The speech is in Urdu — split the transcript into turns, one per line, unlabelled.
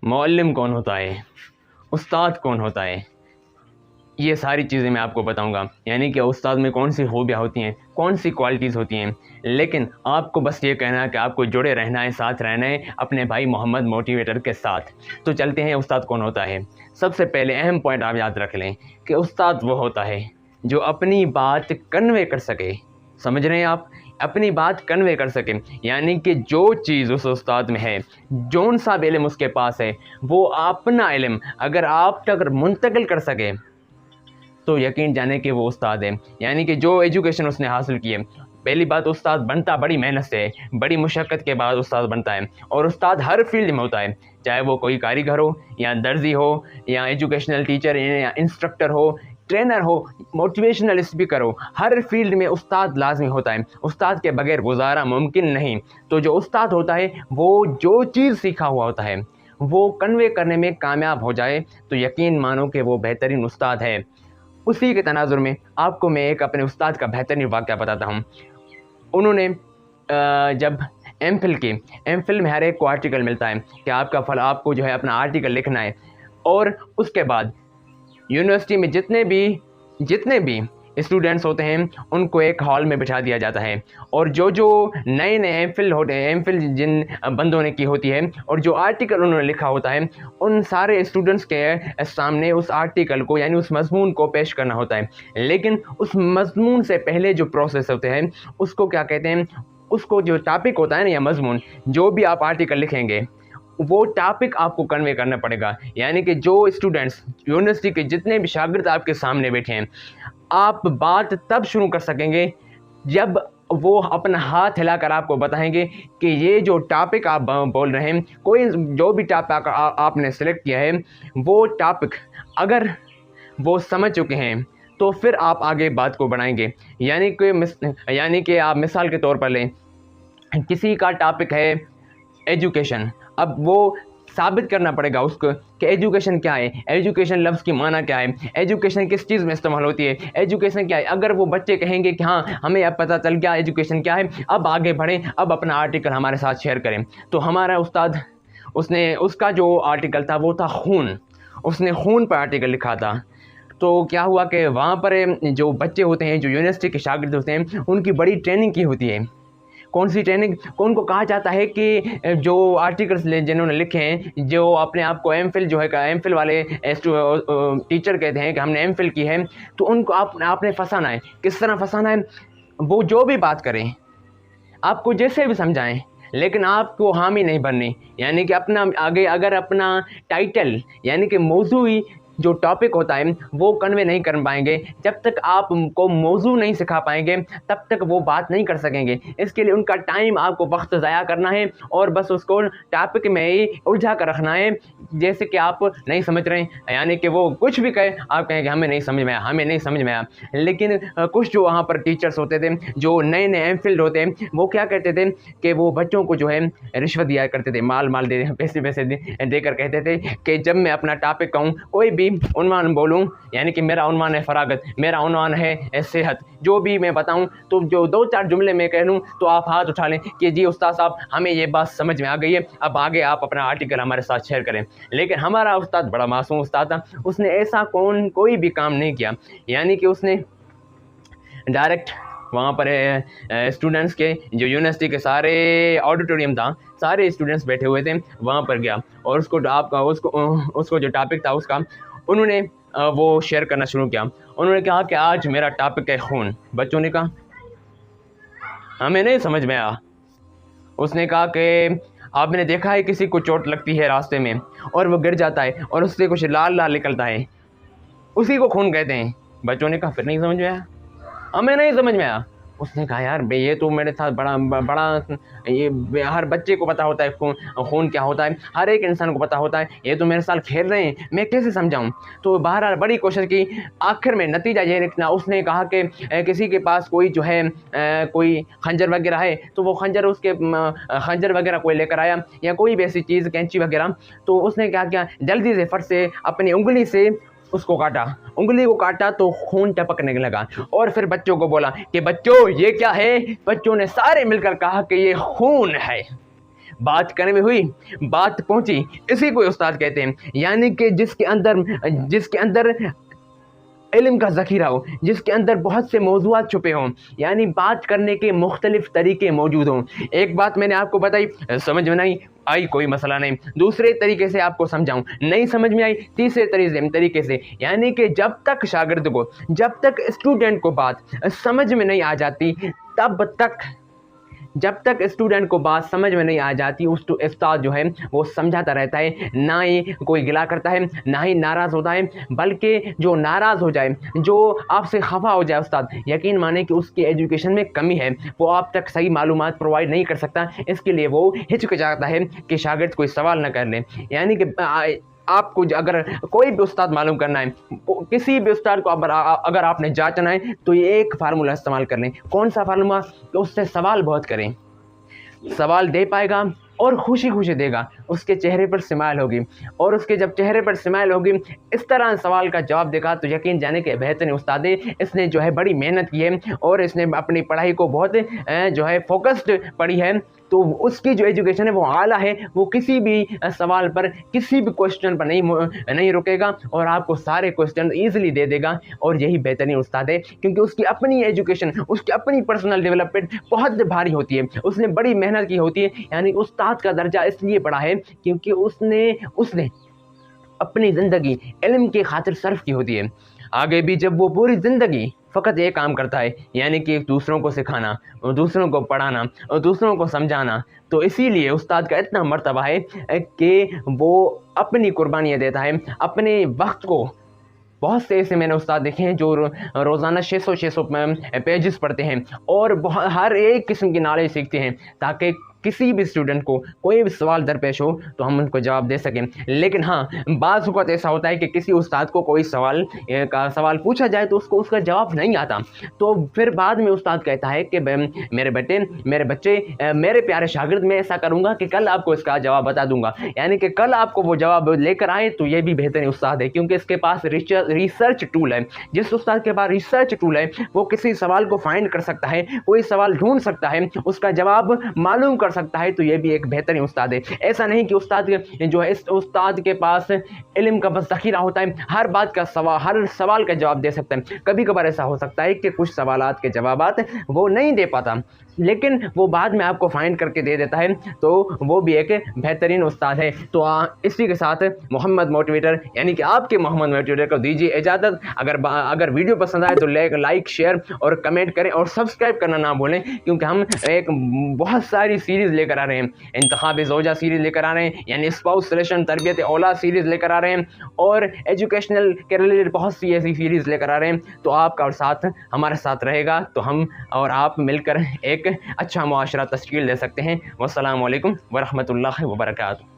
معلم کون ہوتا ہے، استاد کون ہوتا ہے، یہ ساری چیزیں میں آپ کو بتاؤں گا، یعنی کہ استاد میں کون سی خوبیاں ہوتی ہیں، کون سی کوالٹیز ہوتی ہیں۔ لیکن آپ کو بس یہ کہنا ہے کہ آپ کو جڑے رہنا ہے، ساتھ رہنا ہے اپنے بھائی محمد موٹیویٹر کے ساتھ۔ تو چلتے ہیں استاد کون ہوتا ہے۔ سب سے پہلے اہم پوائنٹ آپ یاد رکھ لیں کہ استاد وہ ہوتا ہے جو اپنی بات کنوے کر سکے۔ سمجھ رہے ہیں آپ؟ اپنی بات کنوے کر سکے، یعنی کہ جو چیز اس استاد میں ہے، جون سا بھی علم اس کے پاس ہے، وہ اپنا علم اگر آپ تک منتقل کر سکے تو یقین جانے کہ وہ استاد ہے۔ یعنی کہ جو ایجوکیشن اس نے حاصل کی ہے، پہلی بات استاد بنتا بڑی محنت سے ہے، بڑی مشقت کے بعد استاد بنتا ہے، اور استاد ہر فیلڈ میں ہوتا ہے، چاہے وہ کوئی کاریگر ہو یا درزی ہو یا ایجوکیشنل ٹیچر یا انسٹرکٹر ہو، ٹرینر ہو، موٹیویشنل اسپیکر ہو، ہر فیلڈ میں استاد لازمی ہوتا ہے، استاد کے بغیر گزارا ممکن نہیں۔ تو جو استاد ہوتا ہے وہ جو چیز سیکھا ہوا ہوتا ہے وہ کنوے کرنے میں کامیاب ہو جائے تو یقین مانو کہ وہ بہترین استاد ہے۔ اسی کے تناظر میں آپ کو میں ایک اپنے استاد کا بہترین واقعہ بتاتا ہوں۔ انہوں نے جب ایم فل میں ہر ایک کو آرٹیکل ملتا ہے کہ آپ کو جو ہے اپنا آرٹیکل لکھنا ہے، اور اس کے بعد یونیورسٹی میں جتنے بھی اسٹوڈنٹس ہوتے ہیں ان کو ایک ہال میں بٹھا دیا جاتا ہے، اور جو نئے ایم فل جن بندوں نے کی ہوتی ہے اور جو آرٹیکل انہوں نے لکھا ہوتا ہے، ان سارے اسٹوڈنٹس کے سامنے اس آرٹیکل کو یعنی اس مضمون کو پیش کرنا ہوتا ہے۔ لیکن اس مضمون سے پہلے جو پروسیس ہوتے ہیں اس کو کیا کہتے ہیں، اس کو جو ٹاپک ہوتا ہے نا یا مضمون، جو بھی آپ آرٹیکل لکھیں گے وہ ٹاپک آپ کو کنوے کرنا پڑے گا۔ یعنی کہ جو اسٹوڈنٹس یونیورسٹی کے جتنے بھی شاگرد آپ کے سامنے بیٹھے ہیں، آپ بات تب شروع کر سکیں گے جب وہ اپنا ہاتھ ہلا کر آپ کو بتائیں گے کہ یہ جو ٹاپک آپ بول رہے ہیں، کوئی جو بھی ٹاپک آپ نے سلیکٹ کیا ہے، وہ ٹاپک اگر وہ سمجھ چکے ہیں تو پھر آپ آگے بات کو بڑھائیں گے۔ یعنی کہ آپ مثال کے طور پر لیں، کسی کا ٹاپک ہے ایجوکیشن، اب وہ ثابت کرنا پڑے گا اس کو کہ ایجوکیشن کیا ہے، ایجوکیشن لفظ کی معنی کیا ہے، ایجوکیشن کس چیز میں استعمال ہوتی ہے، ایجوکیشن کیا ہے۔ اگر وہ بچے کہیں گے کہ ہاں ہمیں اب پتہ چل گیا ایجوکیشن کیا ہے، اب آگے بڑھیں، اب اپنا آرٹیکل ہمارے ساتھ شیئر کریں، تو ہمارا استاد اس کا جو آرٹیکل تھا وہ تھا خون، اس نے خون پر آرٹیکل لکھا تھا۔ تو کیا ہوا کہ وہاں پر جو بچے ہوتے ہیں، جو یونیورسٹی کے شاگرد ہوتے ہیں، ان کی بڑی ٹریننگ کی ہوتی ہے۔ کون سی ٹریننگ؟ ان کو کہا جاتا ہے کہ جو آرٹیکلس جنہوں نے لکھے ہیں، جو اپنے آپ کو ایم فل والے ٹیچر کہتے ہیں کہ ہم نے ایم فل کی ہے، تو ان کو آپ نے پھنسانا ہے۔ کس طرح پھنسانا ہے؟ وہ جو بھی بات کریں، آپ کو جیسے بھی سمجھائیں، لیکن آپ کو حامی نہیں بننی، یعنی کہ اگر اپنا ٹائٹل یعنی کہ موضوعی جو ٹاپک ہوتا ہے وہ کنوے نہیں کر پائیں گے، جب تک آپ کو موضوع نہیں سکھا پائیں گے تب تک وہ بات نہیں کر سکیں گے۔ اس کے لیے ان کا ٹائم آپ کو وقت ضائع کرنا ہے اور بس اس کو ٹاپک میں ہی الجھا کر رکھنا ہے، جیسے کہ آپ نہیں سمجھ رہے ہیں، یعنی کہ وہ کچھ بھی کہے آپ کہیں کہ ہمیں نہیں سمجھ میں آیا۔ لیکن کچھ جو وہاں پر ٹیچرز ہوتے تھے، جو نئے ایم فلڈ ہوتے ہیں، وہ کیا کہتے تھے کہ وہ بچوں کو جو ہے رشوت دیا کرتے تھے، مال دے پیسے دے کر کہتے تھے کہ جب میں اپنا ٹاپک کہوں، کوئی بھی عنوان بولوں، یعنی کہ میرا عنوان ہے فراغت، میرا عنوان ہے صحت، جو بھی میں بتاؤں تو جو 2-4 جملے میں کہہ لوں تو آپ ہاتھ اٹھا لیں کہ جی استاد صاحب ہمیں یہ بات سمجھ میں آ گئی ہے، اب آگے آپ اپنا آرٹیکل ہمارے ساتھ شیئر کریں۔ لیکن ہمارا استاد بڑا معصوم استاد تھا، اس نے ایسا کوئی بھی کام نہیں کیا، یعنی کہ اس نے ڈائریکٹ وہاں پر اسٹوڈنٹس کے جو یونیورسٹی کے سارے آڈیٹوریم تھا، سارے اسٹوڈنٹس بیٹھے ہوئے تھے، وہاں پر گیا اور اس کو جو ٹاپک تھا اس کا انہوں نے وہ شیئر کرنا شروع کیا۔ انہوں نے کہا کہ آج میرا ٹاپک ہے خون۔ بچوں نے کہا ہمیں نہیں سمجھ میں آیا۔ اس نے کہا کہ آپ نے دیکھا ہے کسی کو چوٹ لگتی ہے راستے میں اور وہ گر جاتا ہے اور اس سے کچھ لال لال نکلتا ہے، اسی کو خون کہتے ہیں۔ بچوں نے کہا پھر نہیں سمجھ میں آیا، ہمیں نہیں سمجھ میں آیا۔ اس نے کہا یار یہ تو میرے ساتھ بڑا یہ ہر بچے کو پتہ ہوتا ہے خون کیا ہوتا ہے، ہر ایک انسان کو پتہ ہوتا ہے، یہ تو میرے ساتھ کھیل رہے ہیں، میں کیسے سمجھاؤں؟ تو بہرحال بڑی کوشش کی، آخر میں نتیجہ یہ نکلا، اس نے کہا کہ کسی کے پاس کوئی جو ہے کوئی خنجر وغیرہ ہے تو وہ خنجر وغیرہ کوئی لے کر آیا، یا کوئی بھی ایسی چیز کینچی وغیرہ، تو اس نے کیا کیا جلدی سے فٹ سے اپنی انگلی سے اس کو کاٹا، انگلی کو کاٹا تو خون ٹپکنے لگا، اور پھر بچوں کو بولا کہ بچوں یہ کیا ہے؟ بچوں نے سارے مل کر کہا کہ یہ خون ہے۔ بات کرنے میں ہوئی، بات پہنچی، اسی کو استاد کہتے ہیں۔ یعنی کہ جس کے اندر علم کا ذخیرہ ہو، جس کے اندر بہت سے موضوعات چھپے ہوں، یعنی بات کرنے کے مختلف طریقے موجود ہوں۔ ایک بات میں نے آپ کو بتائی، سمجھ میں نہیں آئی کوئی مسئلہ نہیں، دوسرے طریقے سے آپ کو سمجھاؤں، نہیں سمجھ میں آئی تیسرے طریقے سے، یعنی کہ جب تک شاگرد کو، جب تک اسٹوڈنٹ کو بات سمجھ میں نہیں آ جاتی، جب تک اسٹوڈنٹ کو بات سمجھ میں نہیں آ جاتی، استاد جو ہے وہ سمجھاتا رہتا ہے، نہ ہی کوئی گلا کرتا ہے، نہ ہی ناراض ہوتا ہے، بلکہ جو ناراض ہو جائے، جو آپ سے خفا ہو جائے استاد، یقین مانیں کہ اس کی ایجوکیشن میں کمی ہے، وہ آپ تک صحیح معلومات پرووائڈ نہیں کر سکتا، اس کے لیے وہ ہچکچاتا ہے کہ شاگرد کوئی سوال نہ کر لے۔ یعنی کہ آپ کو اگر کوئی بھی استاد معلوم کرنا ہے، کسی بھی استاد کو اگر آپ نے جانچنا ہے تو یہ ایک فارمولہ استعمال کر لیں۔ کون سا فارمولہ؟ کہ اس سے سوال بہت کریں، سوال دے پائے گا اور خوشی خوشی دے گا، اس کے چہرے پر سمائل ہوگی، اور اس کے جب چہرے پر سمائل ہوگی، اس طرح سوال کا جواب دے گا، تو یقین جانے کہ بہترین استاد ہے، اس نے جو ہے بڑی محنت کی ہے اور اس نے اپنی پڑھائی کو بہت جو ہے فوکسڈ پڑھی ہے، تو اس کی جو ایجوکیشن ہے وہ اعلیٰ ہے، وہ کسی بھی سوال پر، کسی بھی کوشچن پر نہیں رکے گا اور آپ کو سارے کوشچن ایزیلی دے دے گا، اور یہی بہترین استاد ہے، کیونکہ اس کی اپنی ایجوکیشن، اس کی اپنی پرسنل ڈیولپمنٹ بہت بھاری ہوتی ہے، اس نے بڑی محنت کی ہوتی ہے۔ یعنی استاد کا درجہ اس لیے بڑا ہے کیونکہ اس نے اپنی زندگی علم کی خاطر صرف کی ہوتی ہے۔ آگے بھی جب وہ پوری زندگی فقط ایک کام کرتا ہے، یعنی کہ دوسروں کو سکھانا، اور دوسروں کو پڑھانا، اور دوسروں کو سمجھانا، تو اسی لیے استاد کا اتنا مرتبہ ہے کہ وہ اپنی قربانیاں دیتا ہے، اپنے وقت کو۔ بہت سے ایسے میں نے استاد دیکھے ہیں جو روزانہ 600 پیجز پڑھتے ہیں اور ہر ایک قسم کی نالج سیکھتے ہیں، تاکہ کسی بھی اسٹوڈنٹ کو کوئی بھی سوال درپیش ہو تو ہم ان کو جواب دے سکیں۔ لیکن ہاں، بعض اوقات ایسا ہوتا ہے کہ کسی استاد کو کوئی سوال پوچھا جائے تو اس کا جواب نہیں آتا، تو پھر بعد میں استاد کہتا ہے کہ میرے بچے، میرے پیارے شاگرد، میں ایسا کروں گا کہ کل آپ کو اس کا جواب بتا دوں گا، یعنی کہ کل آپ کو وہ جواب لے کر آئے، تو یہ بھی بہترین استاد ہے، کیونکہ اس کے پاس ریسرچ ٹول ہے۔ جس استاد کے پاس ریسرچ ٹول ہے وہ کسی سوال کو فائنڈ کر سکتا ہے، کوئی سوال ڈھونڈ سکتا ہے، اس کا جواب معلوم کر سکتا ہے، تو یہ بھی ایک بہترین استاد ہے۔ ایسا نہیں کہ استاد کے پاس علم کا بس ذخیرہ ہوتا ہے، ہر سوال کا جواب دے سکتا ہے۔ کبھی کبھار ایسا ہو سکتا ہے کہ کچھ سوالات کے جوابات وہ نہیں دے پاتا، لیکن وہ بعد میں آپ کو فائنڈ کر کے دے دیتا ہے، تو وہ بھی ایک بہترین استاد ہے۔ تو اسی کے ساتھ محمد موٹیویٹر، یعنی کہ آپ کے محمد موٹیویٹر کو دیجیے اجازت۔ اگر ویڈیو پسند آئے تو لائک، شیئر اور کمنٹ کریں، اور سبسکرائب کرنا نہ بھولیں، کیونکہ ہم ایک بہت ساری سیریز لے کر آ رہے ہیں، انتخاب زوجہ سیریز لے کر آ رہے ہیں، یعنی اسپاؤس سلیکشن، تربیت اولاد سیریز لے کر آ رہے ہیں، اور ایجوکیشنل کے ریلیٹڈ بہت سی ایسی سیریز لے کر آ رہے ہیں۔ تو آپ کا ساتھ ہمارے ساتھ رہے گا تو ہم اور آپ مل کر ایک اچھا معاشرہ تشکیل دے سکتے ہیں۔ والسلام علیکم ورحمۃ اللہ وبرکاتہ۔